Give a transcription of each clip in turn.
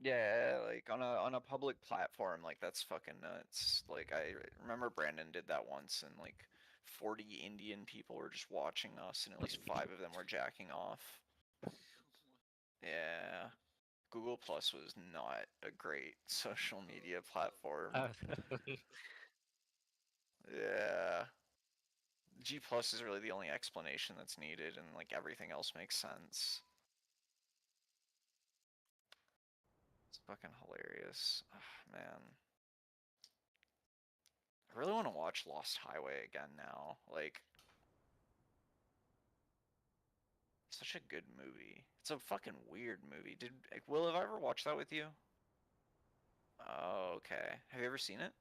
Yeah, like on a public platform, like that's fucking nuts. Like I remember Brandon did that once, and like 40 Indian people were just watching us, and at least 5 of them were jacking off. Yeah. Google Plus was not a great social media platform. Yeah. G Plus is really the only explanation that's needed, and like everything else makes sense. It's fucking hilarious. Ugh, man. I really want to watch Lost Highway again now. Like, such a good movie. It's a fucking weird movie. Did Will have I ever watched that with you? Oh, okay. Have you ever seen it?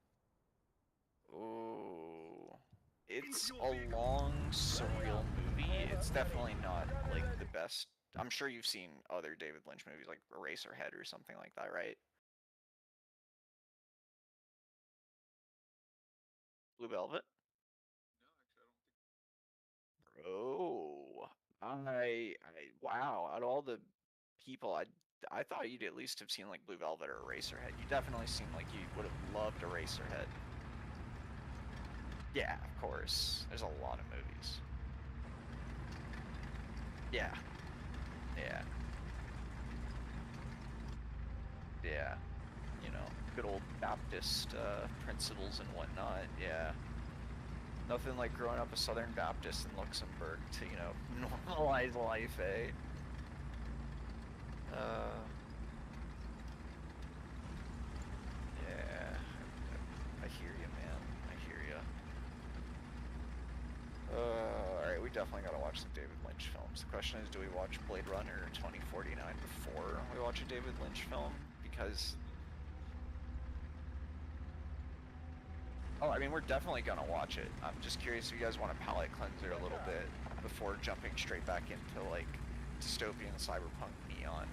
Ooh. It's a long, surreal movie. It's definitely not like the best. I'm sure you've seen other David Lynch movies like Eraserhead or something like that, right? Blue Velvet? Oh, wow. Out of all the people, I thought you'd at least have seen like Blue Velvet or Eraserhead. You definitely seem like you would have loved Eraserhead. Yeah, of course. There's a lot of movies. Yeah, yeah, yeah. You know, good old Baptist principles and whatnot. Yeah. Nothing like growing up a Southern Baptist in Luxembourg to, normalize life, eh? Uh, yeah. I hear you, man. I hear you. Alright, we definitely gotta watch some David Lynch films. The question is, do we watch Blade Runner 2049 before we watch a David Lynch film? Because, oh, I mean, we're definitely gonna watch it. I'm just curious if you guys want a palate cleanser a little bit before jumping straight back into, like, dystopian cyberpunk neon.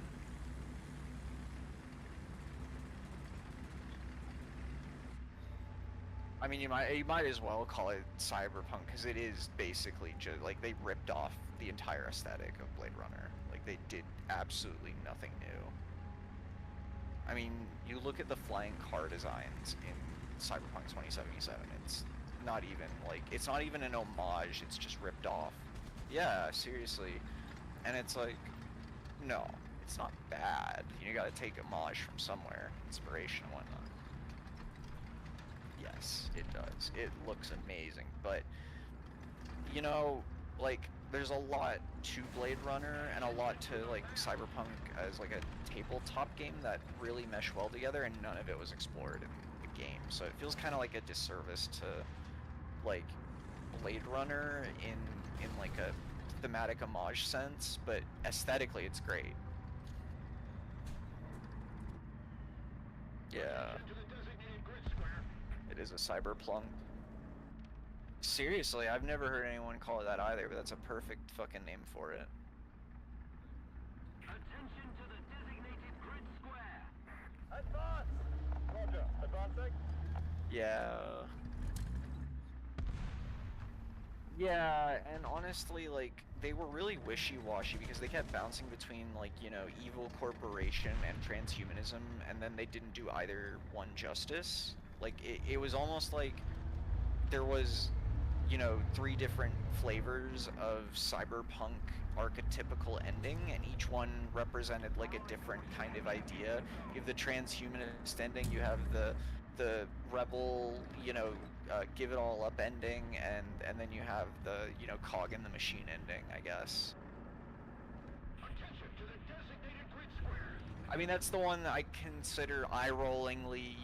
I mean, you might as well call it cyberpunk because it is basically just like they ripped off the entire aesthetic of Blade Runner. Like they did absolutely nothing new. I mean, you look at the flying car designs in Cyberpunk 2077. It's not even an homage. It's just ripped off. Yeah, seriously. And it's like, no, it's not bad. You got to take homage from somewhere, inspiration and whatnot. Yes, it does. It looks amazing, but you know, like there's a lot to Blade Runner and a lot to like Cyberpunk as like a tabletop game that really mesh well together, and none of it was explored in the game. So it feels kind of like a disservice to like Blade Runner in like a thematic homage sense, but aesthetically it's great. Yeah, it is a cyberpunk. Seriously, I've never heard anyone call it that either, but that's a perfect fucking name for it. Attention to the designated grid square. Advance! Roger, advancing. Yeah. Yeah, and honestly, like, they were really wishy-washy because they kept bouncing between, like, evil corporation and transhumanism, and then they didn't do either one justice. Like, it was almost like there was, 3 different flavors of cyberpunk archetypical ending, and each one represented like a different kind of idea. You have the transhumanist ending, you have the rebel, give it all up ending, and then you have the cog in the machine ending, I guess. Attention to the designated grid square. I mean, that's the one that I consider eye-rollingly,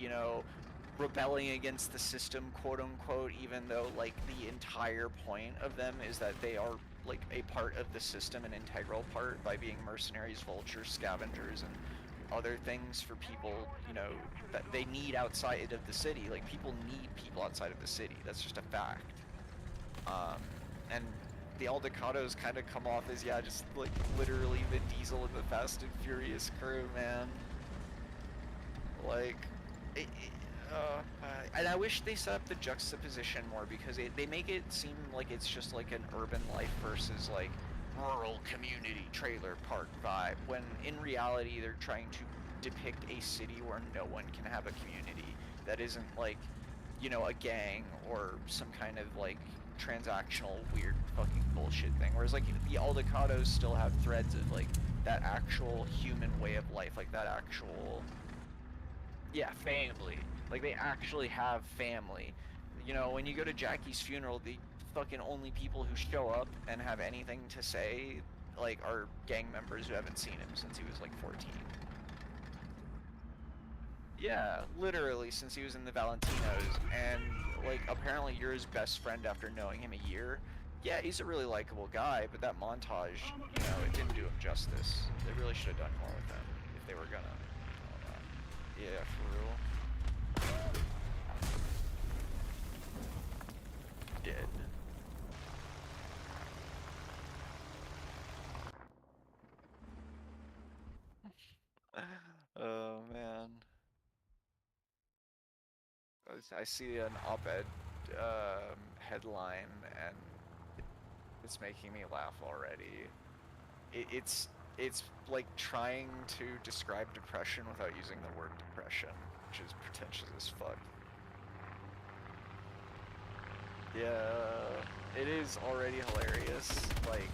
rebelling against the system, quote unquote, even though like the entire point of them is that they are like a part of the system, an integral part, by being mercenaries, vultures, scavengers, and other things for people, that they need outside of the city. Like people need people outside of the city. That's just a fact. Um, and the Aldecados kind of come off as, yeah, just like literally the Diesel and the Fast and Furious crew, man. Like, and I wish they set up the juxtaposition more because they make it seem like it's just like an urban life versus like rural community trailer park vibe, when in reality they're trying to depict a city where no one can have a community that isn't like, you know, a gang or some kind of like transactional weird fucking bullshit thing. Whereas like the Aldecados still have threads of like that actual human way of life, like that actual, yeah, family. Like they actually have family. You know, when you go to Jackie's funeral, the fucking only people who show up and have anything to say like are gang members who haven't seen him since he was like 14. Yeah, literally since he was in the Valentinos, and like apparently you're his best friend after knowing him a year. Yeah, he's a really likable guy, but that montage, you know, it didn't do him justice. They really should have done more with him if they were gonna. Yeah, for real. Dead. Oh man. I see an op-ed headline and it's making me laugh already. It's like trying to describe depression without using the word depression, which is pretentious as fuck. Yeah, it is already hilarious. Like,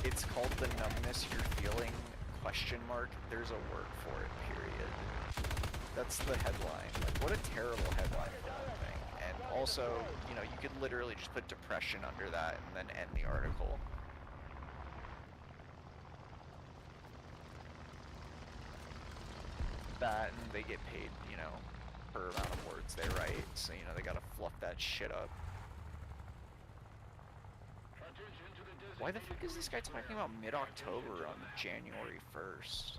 it's called the numbness you're feeling, question mark, there's a word for it, period. That's the headline. Like, what a terrible headline for one thing. And also, you know, you could literally just put depression under that and then end the article. That, and they get paid, you know, per amount of words they write, so, you know, they gotta fluff that shit up. Why the fuck is this guy talking about mid-October on January 1st?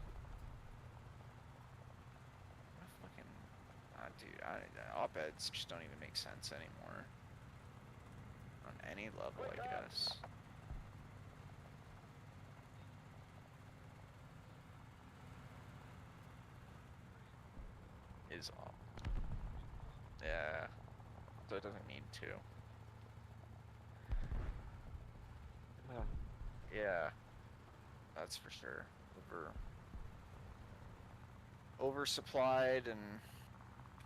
What a fucking... dude, op-eds just don't even make sense anymore. On any level, I guess. Is off. Yeah. So it doesn't need to. Yeah. That's for sure. Oversupplied and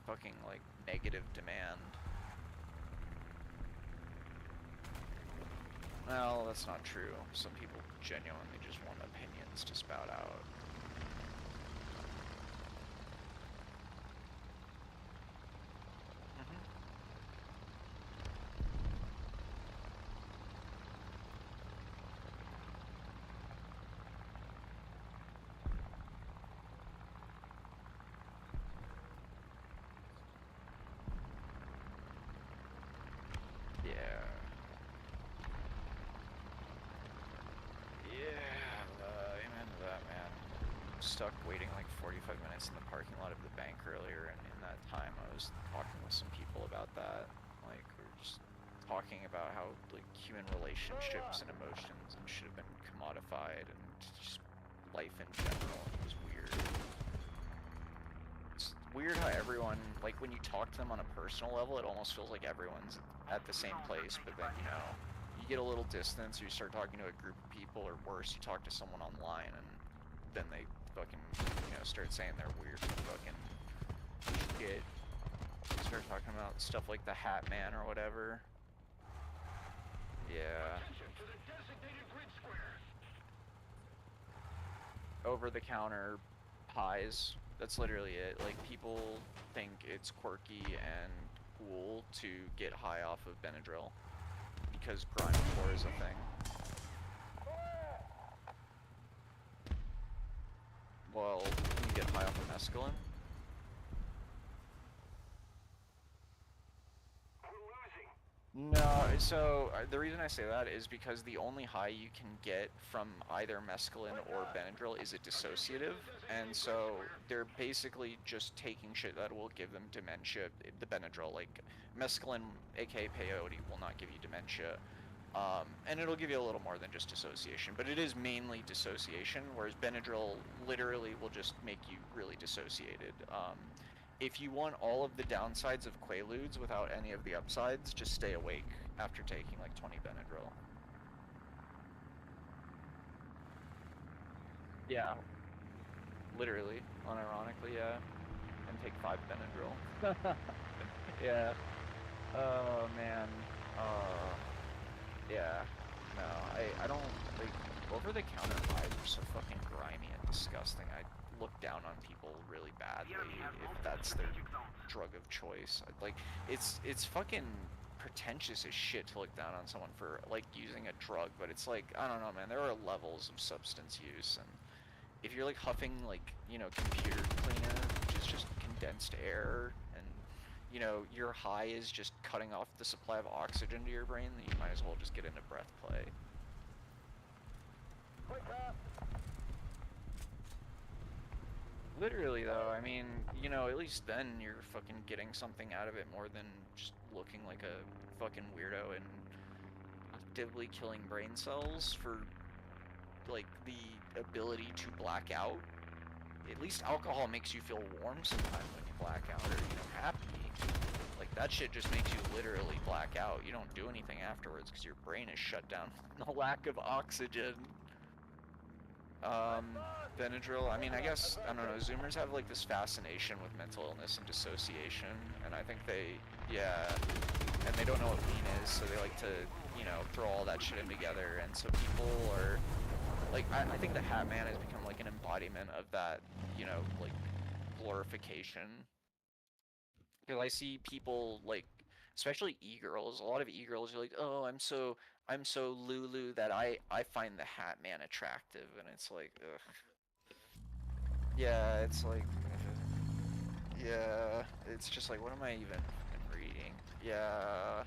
fucking like negative demand. Well, that's not true. Some people genuinely just want opinions to spout out. Stuck waiting like 45 minutes in the parking lot of the bank earlier, and in that time I was talking with some people about that. Like, we were just talking about how like human relationships and emotions and should have been commodified, and just life in general. It was weird. It's weird how everyone, like when you talk to them on a personal level, it almost feels like everyone's at the same place, but then, you know, you get a little distance, you start talking to a group of people, or worse, you talk to someone online, and then they fucking, you know, start saying their weird fucking shit. Start talking about stuff like the Hat Man or whatever. Yeah. Over-the-counter pies. That's literally it. Like, people think it's quirky and cool to get high off of Benadryl because grindcore is a thing. Well, can you get high off of mescaline? No, so the reason I say that is because the only high you can get from either mescaline or Benadryl is a dissociative, and so they're basically just taking shit that will give them dementia. The Benadryl, like mescaline, aka peyote, will not give you dementia. And it'll give you a little more than just dissociation, but it is mainly dissociation, whereas Benadryl literally will just make you really dissociated. If you want all of the downsides of Quaaludes without any of the upsides, just stay awake after taking like 20 Benadryl. Yeah. Literally, unironically, yeah. And take 5 Benadryl. Yeah. Oh man. Yeah. No, I don't like over-the-counter highs are so fucking grimy and disgusting. I look down on people really badly if that's their drug of choice. Like it's fucking pretentious as shit to look down on someone for like using a drug, but it's like I don't know, man. There are levels of substance use, and if you're like huffing like computer cleaner, which is just condensed air, and your high is just cutting off the supply of oxygen to your brain, then you might as well just get into breath play. Quick car. Literally though, I mean, at least then you're fucking getting something out of it more than just looking like a fucking weirdo and actively killing brain cells for like the ability to black out. At least alcohol makes you feel warm sometimes when you black out, or happy. Like that shit just makes you literally black out. You don't do anything afterwards because your brain is shut down from the lack of oxygen. Benadryl, I mean, I guess, I don't know, Zoomers have like this fascination with mental illness and dissociation, and I think yeah, and they don't know what lean is, so they like to, throw all that shit in together, and so people are, like, I think the Hat Man has become like an embodiment of that, like, glorification. Because I see people, like, especially e-girls, a lot of e-girls are like, oh, I'm so Lulu that I find the Hat Man attractive, and it's like, ugh. Yeah, it's like, yeah, it's just like, what am I even reading? Yeah,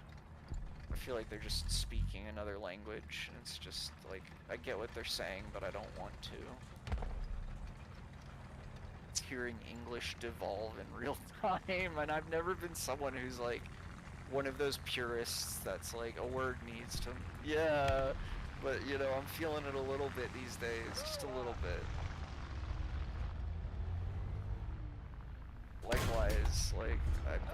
I feel like they're just speaking another language, and it's just like, I get what they're saying, but I don't want to. It's hearing English devolve in real time, and I've never been someone who's like, one of those purists that's like, a word needs to, yeah, but I'm feeling it a little bit these days, just a little bit. Likewise, like,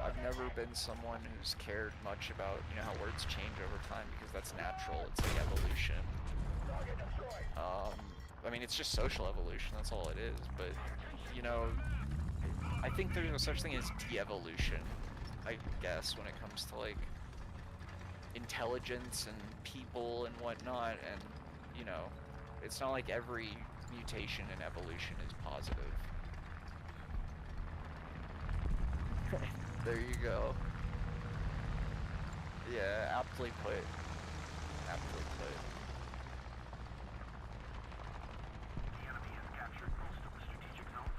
I've never been someone who's cared much about, how words change over time, because that's natural, it's like evolution. I mean, it's just social evolution, that's all it is, but, I think there's no such thing as de-evolution, I guess, when it comes to, like, intelligence and people and whatnot, and, it's not like every mutation in evolution is positive. There you go. Yeah, aptly put. Aptly put. The enemy has captured most of the strategic zones.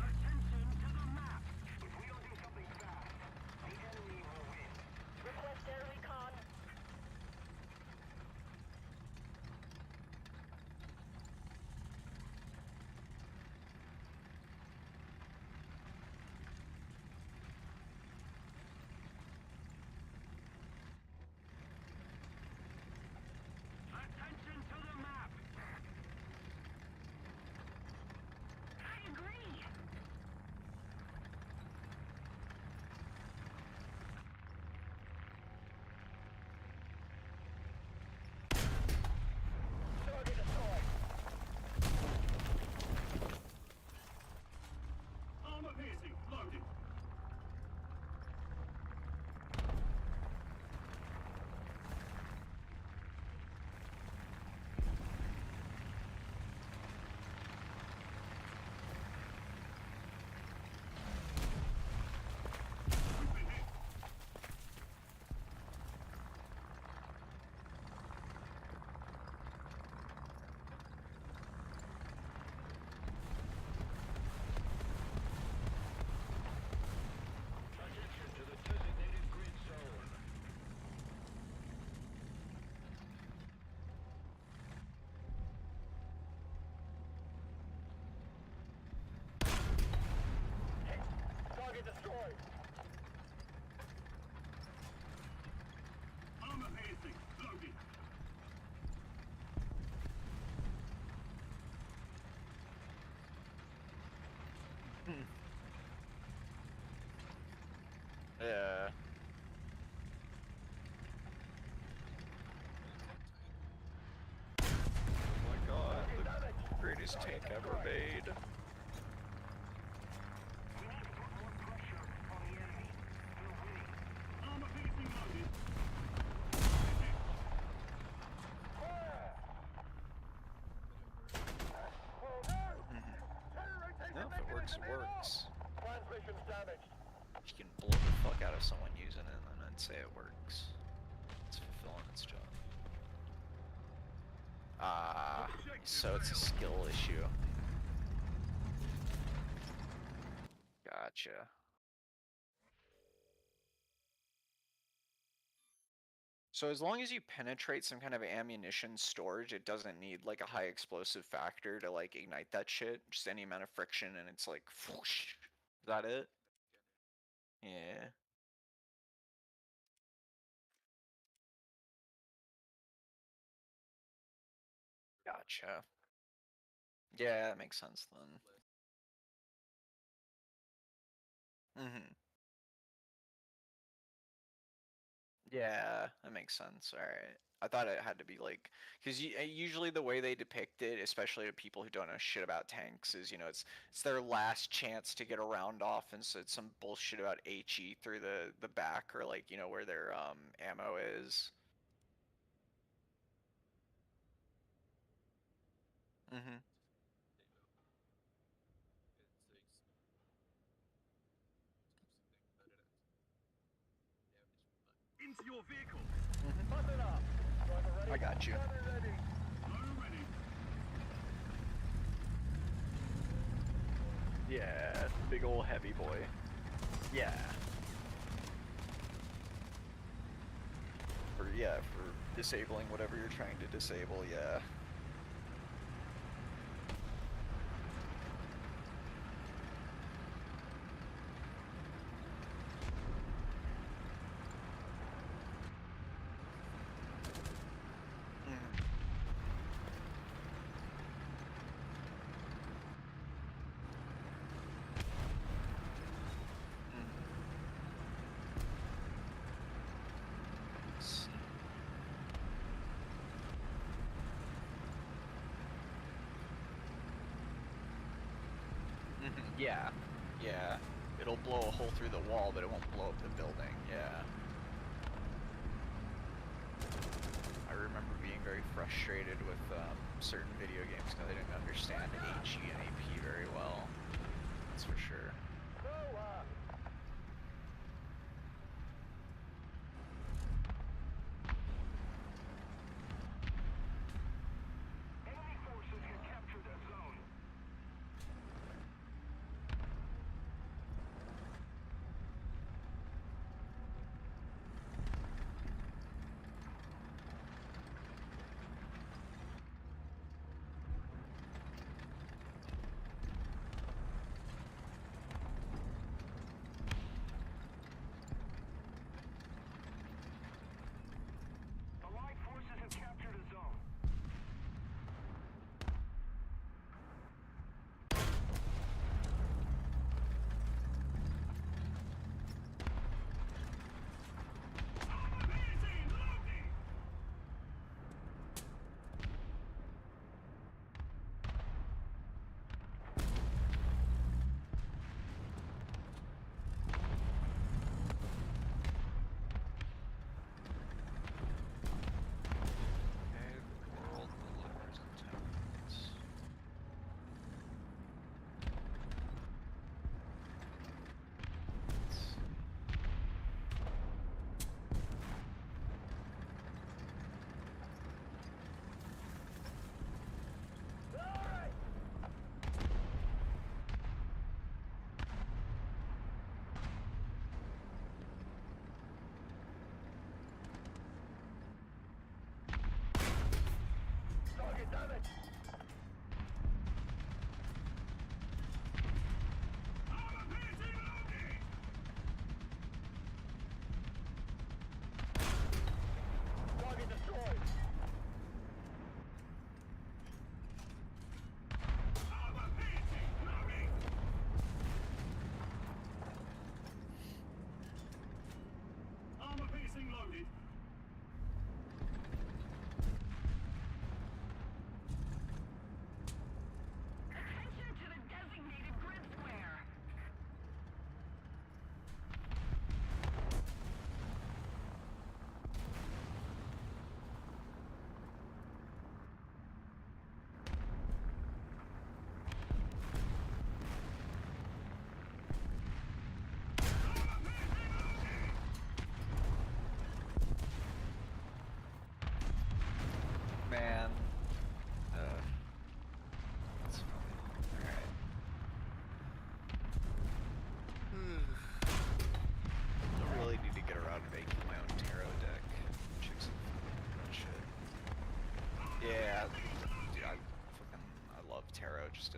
Attention to the map. If we don't do something fast, the enemy will Yeah. Oh my god, the greatest tank ever made. No, if it works, it works. Transmission's damaged. You can blow the fuck out of someone using it and then say it works. It's fulfilling its job. Ah, so it's a skill issue. Gotcha. So as long as you penetrate some kind of ammunition storage, it doesn't need like a high explosive factor to like ignite that shit. Just any amount of friction and it's like whoosh. Is that it? Yeah. Gotcha. Yeah, that makes sense then. Mm-hmm. Yeah, that makes sense. All right. I thought it had to be like, because usually the way they depict it, especially to people who don't know shit about tanks, is it's their last chance to get a round off, and so it's some bullshit about HE through the back or like where their ammo is. Mhm. Into your vehicle. Mhm. Button up. Driver ready. I got you. Gunner ready. Loader ready. Yeah, big ol' heavy boy. Yeah. For disabling whatever you're trying to disable. Yeah. Mhm. Mhm. Let's see. Mhm. Yeah. Yeah. It'll blow a hole through the wall, but it won't blow up the building. Yeah. I remember being very frustrated with certain video games because I didn't understand HE and AP very well. That's for sure. Slower. Enemy forces have captured that zone.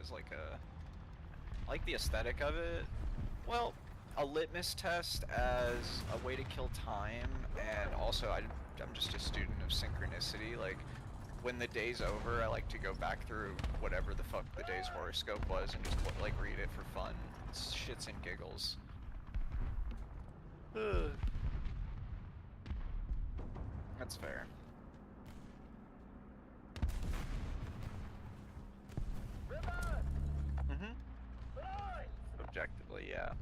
as like I like the aesthetic of it. Well, a litmus test as a way to kill time, and also I'm just a student of synchronicity. Like, when the day's over, I like to go back through whatever the fuck the day's horoscope was and just like read it for fun. It's shits and giggles. That's fair. Mm-hmm. Objectively, yeah.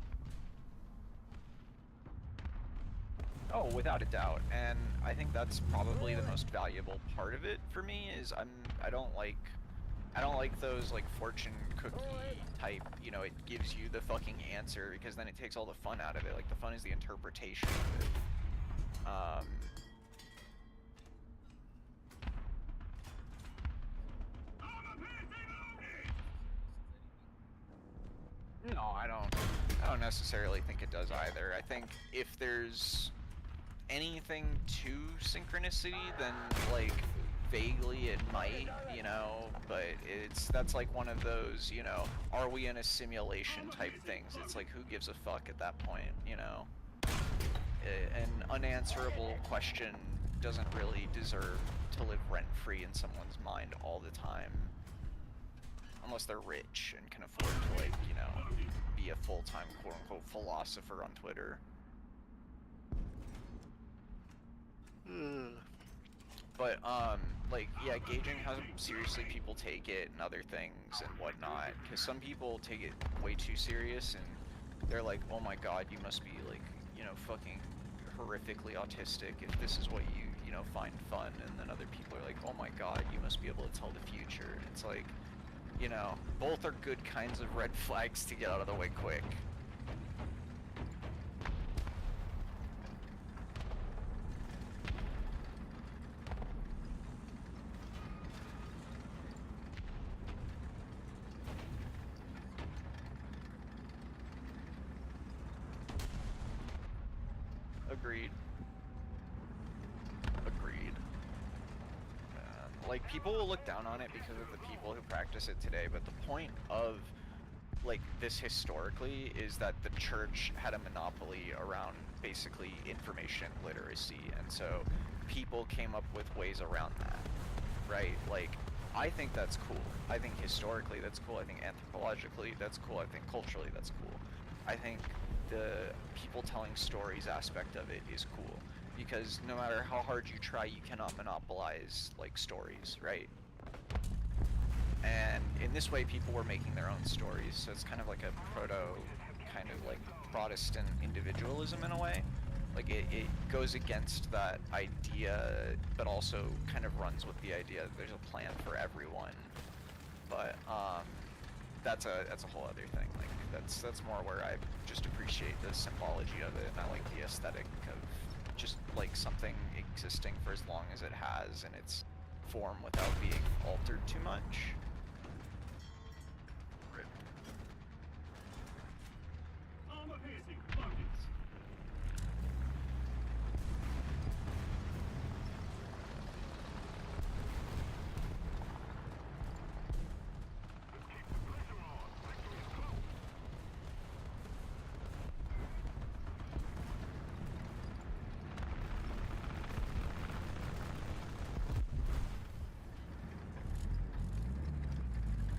Oh, without a doubt, and I think that's probably the most valuable part of it for me. Is I don't like those like fortune cookie type. You know, it gives you the fucking answer because then it takes all the fun out of it. Like the fun is the interpretation of it. No, I don't necessarily think it does either. I think if there's anything to synchronicity, then like vaguely it might, you know, but that's like one of those, you know, are we in a simulation type things. It's like, who gives a fuck at that point, you know? An unanswerable question doesn't really deserve to live rent-free in someone's mind all the time. Unless they're rich and can afford to, like, you know, be a full-time quote-unquote philosopher on Twitter. But, like, yeah, gauging how seriously people take it and other things and whatnot. Because some people take it way too serious and they're like, oh my god, you must be, like, you know, fucking horrifically autistic if this is what you know, find fun. And then other people are like, oh my god, you must be able to tell the future. It's like, you know, both are good kinds of red flags to get out of the way quick. Agreed. Agreed. Like, people will look down on it because of the people who practice it today, but the point of, like, this historically is that the church had a monopoly around basically information literacy, and so people came up with ways around that, right? Like, I think that's cool. I think historically that's cool. I think anthropologically that's cool. I think culturally that's cool. I think the people telling stories aspect of it is cool. Because no matter how hard you try, you cannot monopolize, like, stories, right? And in this way, people were making their own stories, so it's kind of like a kind of like Protestant individualism in a way. Like, it goes against that idea, but also kind of runs with the idea that there's a plan for everyone. But, that's a whole other thing. Like, that's more where I just appreciate the symbology of it, and I like the aesthetic of just like something existing for as long as it has in its form without being altered too much. Rip.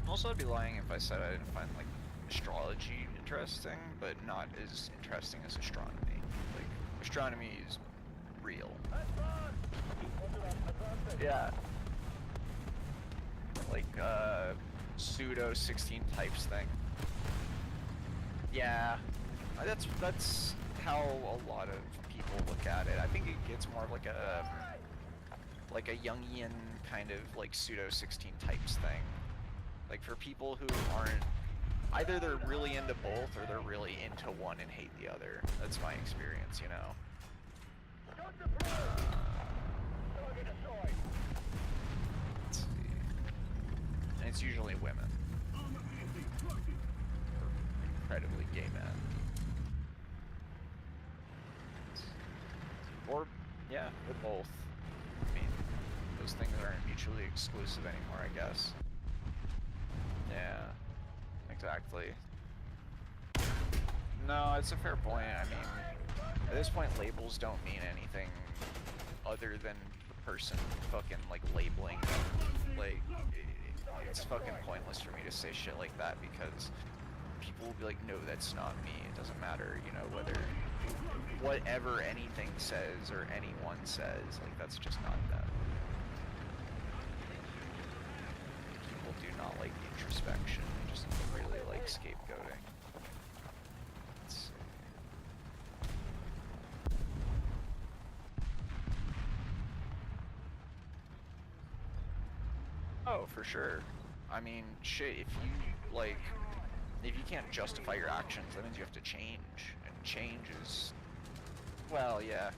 Also, I'd be lying if I said I didn't find, like, astrology interesting, but not as interesting as astronomy. Like, astronomy is real. Yeah. Like, pseudo 16 types thing. Yeah. That's how a lot of people look at it. I think it gets more of like a Jungian kind of, like, pseudo 16 types thing. Like, for people who aren't, either they're really into both or they're really into one and hate the other. That's my experience, you know. Let's see. And it's usually women. Or incredibly gay men. Or, yeah, with both. I mean, those things aren't mutually exclusive anymore, I guess. Yeah. exactly. No, it's a fair point. I mean, at this point, labels don't mean anything other than the person fucking, like, labeling them. Like, it's fucking pointless for me to say shit like that because people will be like, no, that's not me. It doesn't matter, you know, whatever anything says or anyone says, like, that's just not them. People do not like introspection, they just really like scapegoating. Oh, for sure. I mean, shit, if you can't justify your actions, that means you have to change. And change is, well, yeah.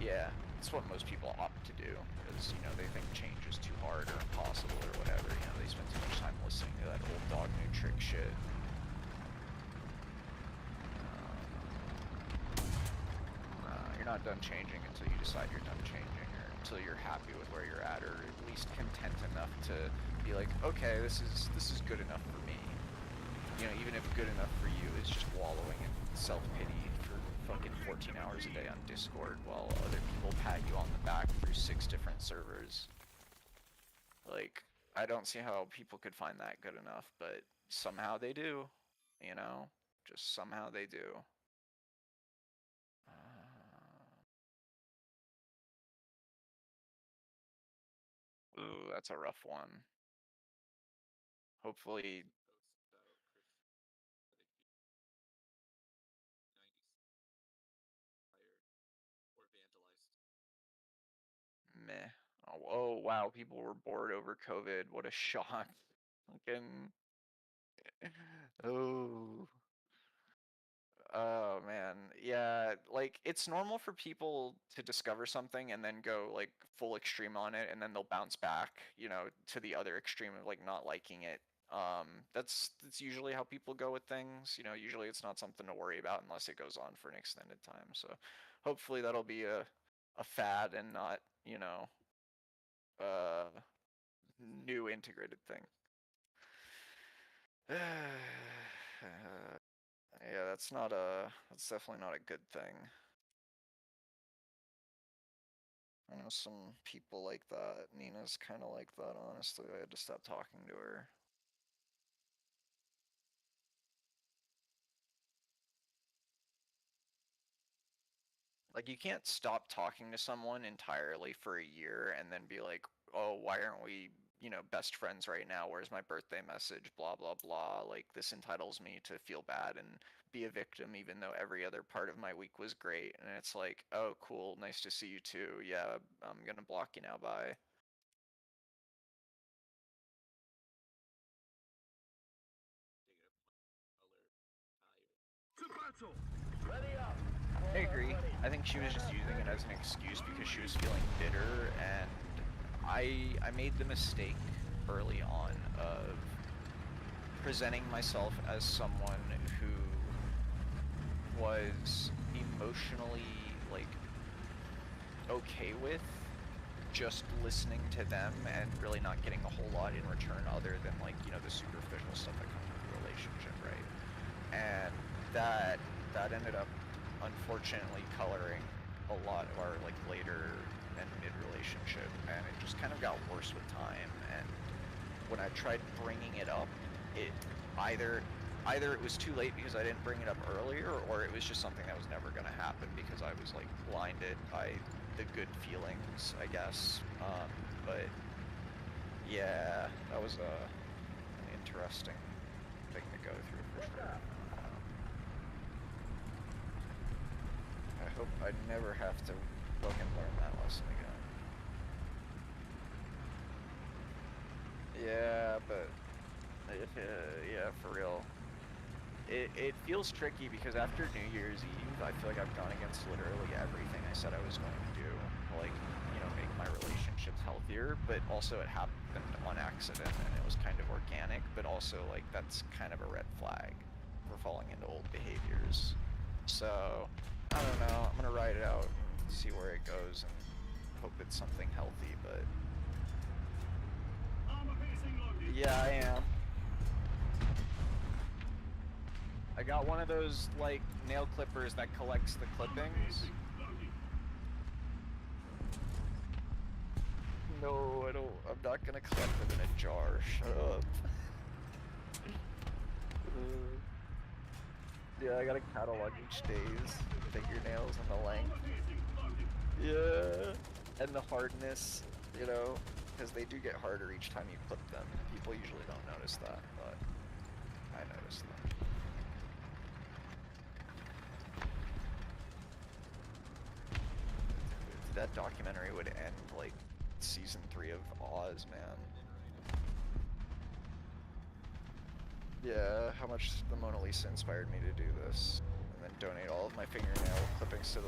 Yeah, it's what most people opt to do, because, you know, they think change is too hard or impossible or whatever, you know, they spend too much time listening to that old dog new trick shit. You're not done changing until you decide you're done changing, or until you're happy with where you're at, or at least content enough to be like, okay, this is good enough for me. You know, even if good enough for you is just wallowing in self-pity for fucking 14 hours a day on Discord while other people pat you on the back through 6 different servers. Like, I don't see how people could find that good enough, but somehow they do, you know? Just somehow they do. Ooh, that's a rough one. Hopefully... Meh. Oh, wow, people were bored over COVID. What a shock. Fucking... Oh... Oh man, yeah, like it's normal for people to discover something and then go like full extreme on it and then they'll bounce back, you know, to the other extreme of like not liking it. That's usually how people go with things, you know, usually it's not something to worry about unless it goes on for an extended time. So hopefully that'll be a fad and not, you know, a new integrated thing. Yeah, that's definitely not a good thing. I know some people like that. Nina's kind of like that, honestly. I had to stop talking to her. Like, you can't stop talking to someone entirely for a year and then be like, oh, why aren't we, you know, best friends right now? Where's my birthday message? Blah, blah, blah. Like, this entitles me to feel bad and be a victim, even though every other part of my week was great. And it's like, oh, cool. Nice to see you too. Yeah, I'm gonna block you now. Bye. Ready up. I agree. I think she was just using it as an excuse because she was feeling bitter, and I made the mistake early on of presenting myself as someone who was emotionally, like, okay with just listening to them and really not getting a whole lot in return other than, like, you know, the superficial stuff that comes with the relationship, right? And that ended up unfortunately coloring a lot of our like later and mid relationship, and it just kind of got worse with time. And when I tried bringing it up, it either it was too late because I didn't bring it up earlier, or it was just something that was never going to happen because I was like blinded by the good feelings, I guess. But yeah, that was an interesting thing to go through for sure. I hope I never have to fucking learn that lesson again. Yeah, but yeah, for real. It feels tricky because after New Year's Eve, I feel like I've gone against literally everything I said I was going to do. Like, you know, make my relationships healthier, but also it happened on accident and it was kind of organic, but also like that's kind of a red flag for falling into old behaviors. So, I don't know, I'm gonna ride it out and see where it goes and hope it's something healthy, but... Yeah, I am. I got one of those, like, nail clippers that collects the clippings. No, I don't. I'm not gonna collect them in a jar. Shut up. Yeah, I gotta catalog each day's fingernails and the length. Yeah. And the hardness, you know, because they do get harder each time you clip them. People usually don't notice that, but I noticed that. That documentary would end like season 3 of Oz, man. Yeah, how much the Mona Lisa inspired me to do this, and then donate all of my fingernail clippings to the.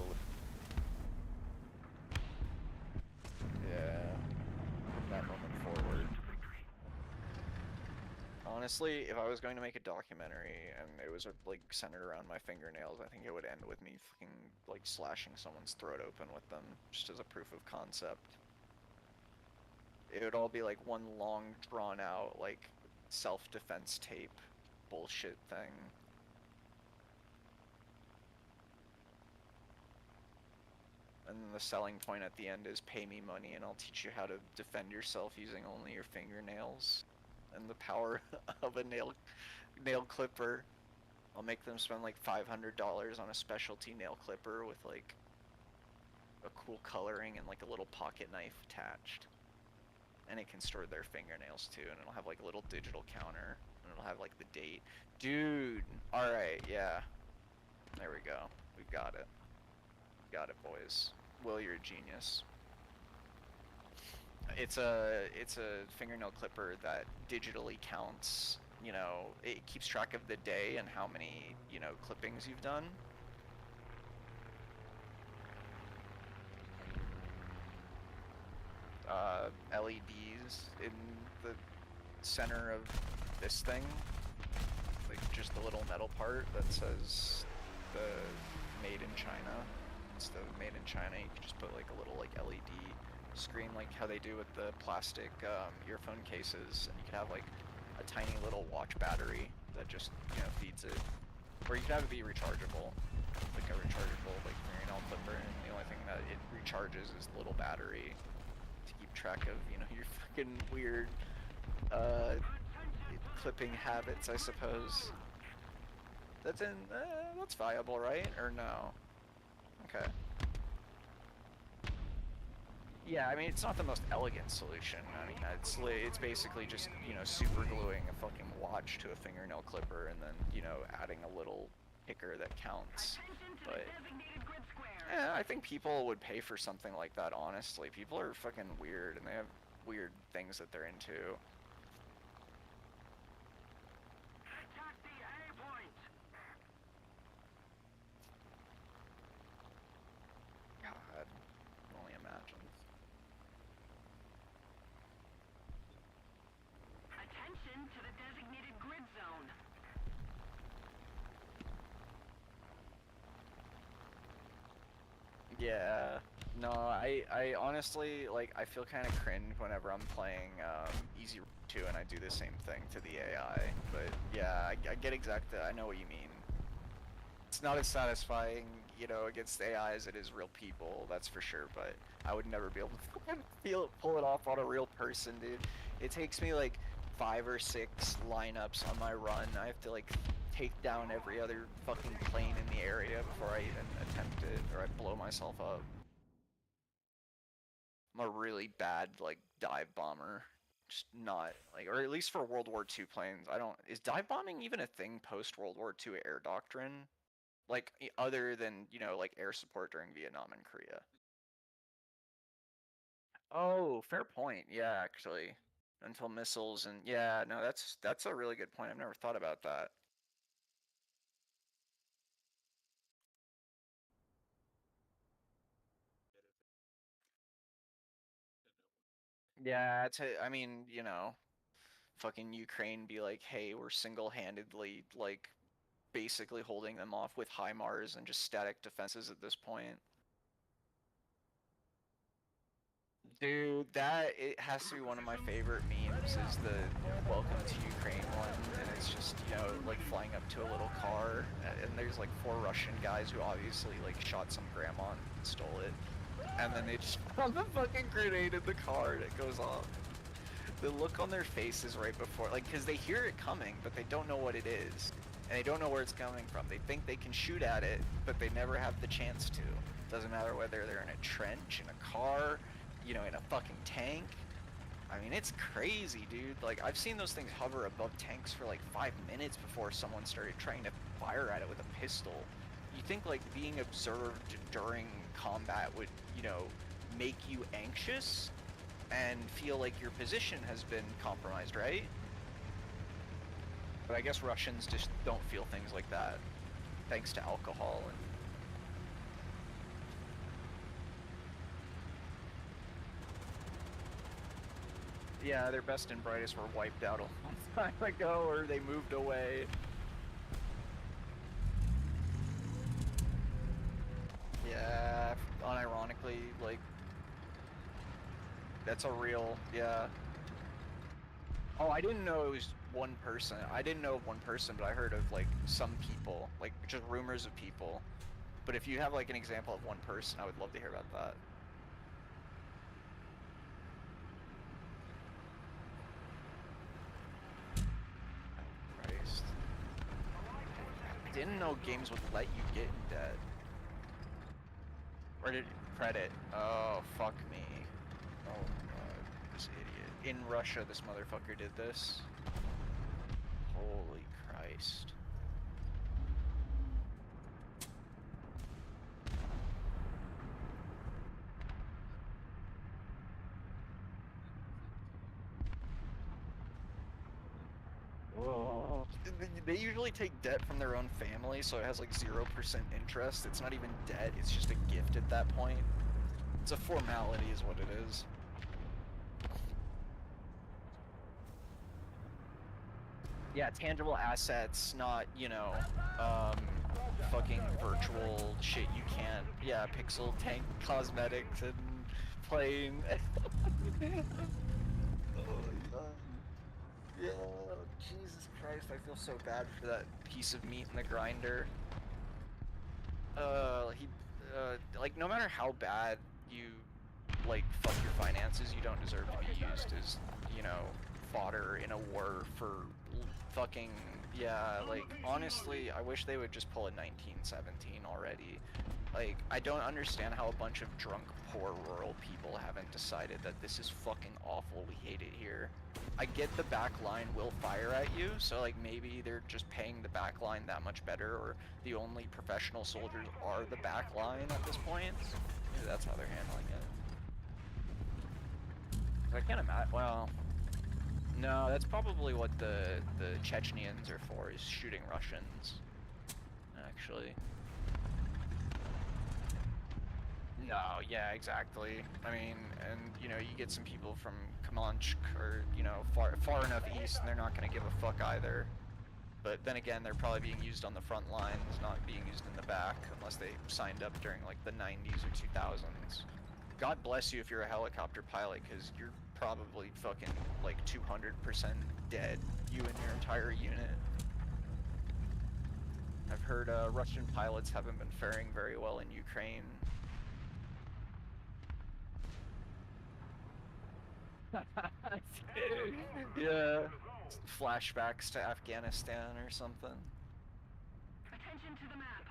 Yeah, from that moment forward. Honestly, if I was going to make a documentary and it was like centered around my fingernails, I think it would end with me fucking like slashing someone's throat open with them, just as a proof of concept. It would all be like one long, drawn out, like self-defense tape bullshit thing. And then the selling point at the end is pay me money and I'll teach you how to defend yourself using only your fingernails and the power of a nail clipper. I'll make them spend like $500 on a specialty nail clipper with like a cool coloring and like a little pocket knife attached. And it can store their fingernails too, and it'll have like a little digital counter, and it'll have like the date. Dude, alright, yeah. There we go. We got it. Got it, boys. Will, you're a genius. It's a fingernail clipper that digitally counts, you know, it keeps track of the day and how many, you know, clippings you've done. LEDs in the center of this thing, like just the little metal part that says the made in China. Instead of made in China, you can just put like a little like LED screen, like how they do with the plastic earphone cases, and you can have like a tiny little watch battery that just, you know, feeds it. Or you can have it be rechargeable, like a rechargeable like fingernail clipper, and the only thing that it recharges is the little battery to keep track of, you know, your fucking weird clipping habits, I suppose. That's viable, right? Or no? Okay. Yeah, I mean, it's not the most elegant solution. I mean, it's basically just, you know, super gluing a fucking watch to a fingernail clipper and then, you know, adding a little picker that counts. But yeah, I think people would pay for something like that, honestly. People are fucking weird and they have weird things that they're into. Attack the A point. God, only imagine. Attention to the designated grid zone. Yeah, no, I honestly, like, I feel kind of cringe whenever I'm playing Easy 2 and I do the same thing to the AI, but yeah, I get exactly, I know what you mean. It's not as satisfying, you know, against AI as it is real people, that's for sure, but I would never be able to pull it off on a real person, dude. It takes me like 5 or 6 lineups on my run. I have to like take down every other fucking plane in the area before I even attempt it, or I blow myself up. I'm a really bad like dive bomber. Just not like, or at least for World War II planes. I don't. Is dive bombing even a thing post World War II air doctrine? Like other than, you know, like air support during Vietnam and Korea. Oh, fair point. Yeah, actually. Until missiles and yeah, no, that's a really good point. I've never thought about that. Yeah, I mean, you know, fucking Ukraine be like, hey, we're single-handedly like basically holding them off with HIMARS and just static defenses at this point. Dude, it has to be one of my favorite memes is the welcome to Ukraine one, and it's just, you know, like flying up to a little car, and there's like 4 Russian guys who obviously like shot some grandma and stole it, and then they just found the fucking grenade in the car and it goes off. The look on their faces right before, like, because they hear it coming, but they don't know what it is, and they don't know where it's coming from. They think they can shoot at it, but they never have the chance to. Doesn't matter whether they're in a trench, in a car, you know, in a fucking tank. I mean, it's crazy, dude. Like, I've seen those things hover above tanks for like 5 minutes before someone started trying to fire at it with a pistol. You think, like, being observed during combat would, you know, make you anxious and feel like your position has been compromised, right? But I guess Russians just don't feel things like that, thanks to alcohol and yeah, their best and brightest were wiped out a long time ago, or they moved away. Yeah, unironically, like, that's a real, yeah. Oh, I didn't know it was one person. I didn't know of one person, but I heard of, like, some people, like, just rumors of people. But if you have, like, an example of one person, I would love to hear about that. Christ. Didn't know games would let you get in debt. Or did credit? Oh, fuck me. Oh god, this idiot. In Russia, this motherfucker did this. Holy Christ. Whoa. They usually take debt from their own family, so it has like 0% interest. It's not even debt, it's just a gift at that point. It's a formality is what it is. Yeah, tangible assets, not, you know, fucking virtual shit you can't, yeah, pixel tank cosmetics and plane. Yeah, Jesus Christ, I feel so bad for that piece of meat in the grinder. Like, no matter how bad you, like, fuck your finances, you don't deserve to be used as, you know, fodder in a war for fucking, yeah, like, honestly, I wish they would just pull a 1917 already. Like, I don't understand how a bunch of drunk, poor, rural people haven't decided that this is fucking awful, we hate it here. I get the back line will fire at you, so, like, maybe they're just paying the back line that much better, or the only professional soldiers are the back line at this point. Maybe that's how they're handling it. I can't imagine, well, no, that's probably what the Chechnyans are for, is shooting Russians, actually. No, yeah, exactly. I mean, and, you know, you get some people from Kamanchk or, you know, far enough east, and they're not going to give a fuck either. But then again, they're probably being used on the front lines, not being used in the back, unless they signed up during, like, the 90s or 2000s. God bless you if you're a helicopter pilot, because you're probably fucking, like, 200% dead, you and your entire unit. I've heard Russian pilots haven't been faring very well in Ukraine. Yeah. Flashbacks to Afghanistan or something. Attention to the map.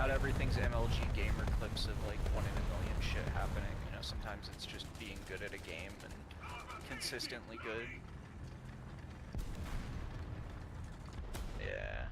not everything's MLG gamer clips of like 1 in a million shit happening. You know, sometimes it's just being good at a game and consistently good. Yeah.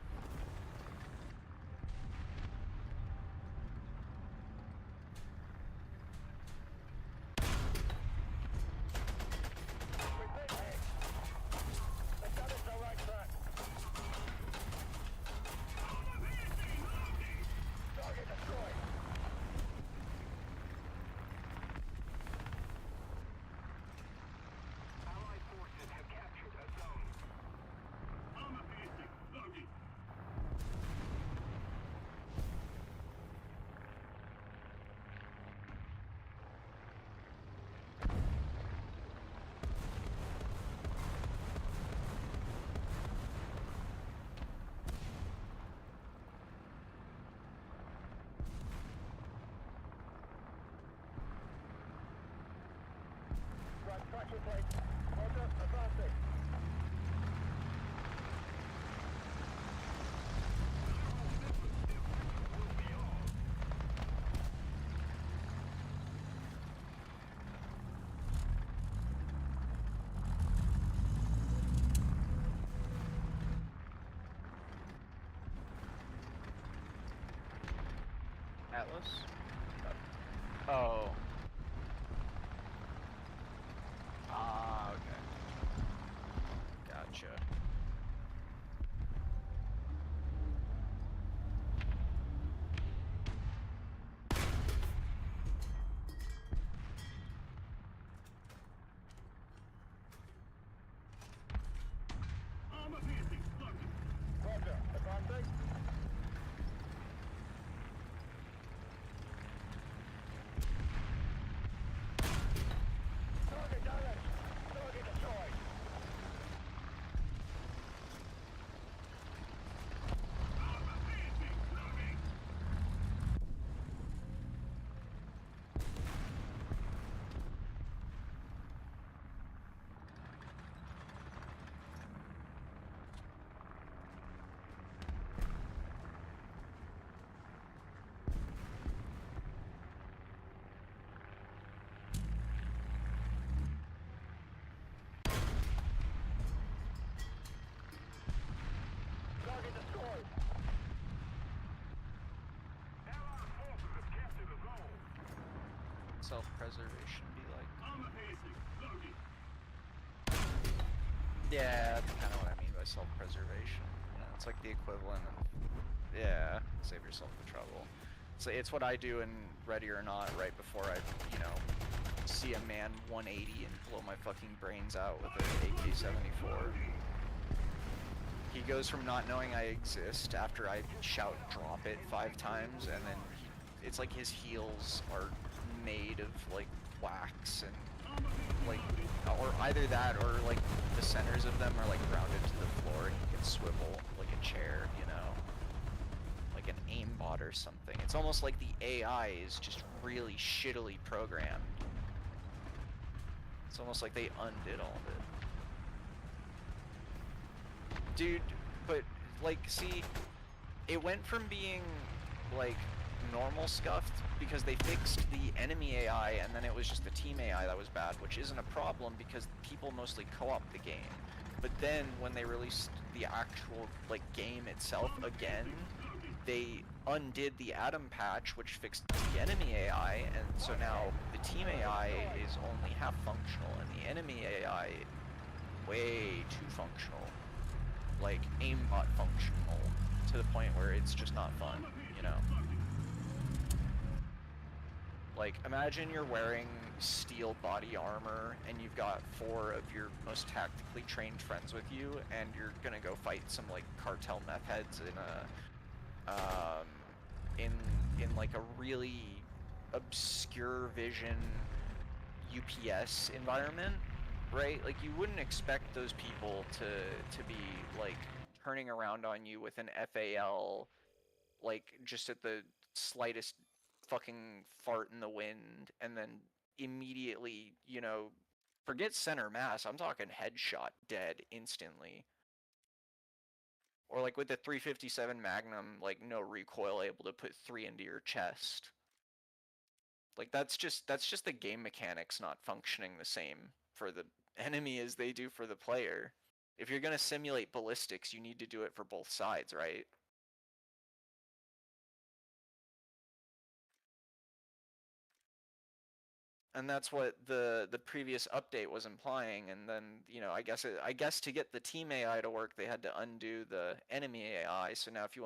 Atlas? Oh. Ah, okay. Gotcha. Self-preservation be like? Yeah, that's kind of what I mean by self-preservation. You know, it's like the equivalent of, yeah, save yourself the trouble. It's what I do in Ready or Not right before I, you know, see a man 180 and blow my fucking brains out with an AK-74. He goes from not knowing I exist after I shout drop it 5 times, and then it's like his heels are made of like wax and like, or either that or like the centers of them are like grounded to the floor and he can swivel like a chair, you know, like an aimbot or something. It's almost like the AI is just really shittily programmed. It's almost like they undid all of it. Dude, but like, see, it went from being like normal scuffed because they fixed the enemy AI and then it was just the team AI that was bad, which isn't a problem because people mostly co-op the game. But then when they released the actual like game itself again, they undid the Atom patch, which fixed the enemy AI, and so now the team AI is only half functional and the enemy AI way too functional. Like aimbot functional to the point where it's just not fun, you know? Like, imagine you're wearing steel body armor and you've got 4 of your most tactically trained friends with you and you're gonna go fight some like cartel meth heads in a in like a really obscure vision UPS environment, right? Like, you wouldn't expect those people to be like turning around on you with an FAL, like just at the slightest fucking fart in the wind, and then immediately, you know, forget center mass. I'm talking headshot, dead instantly. Or like with the 357 Magnum, like no recoil, able to put 3 into your chest. Like that's just the game mechanics not functioning the same for the enemy as they do for the player. If you're gonna simulate ballistics, you need to do it for both sides, right? And that's what the previous update was implying. And then, you know, I guess to get the team AI to work, they had to undo the enemy AI. So now if you want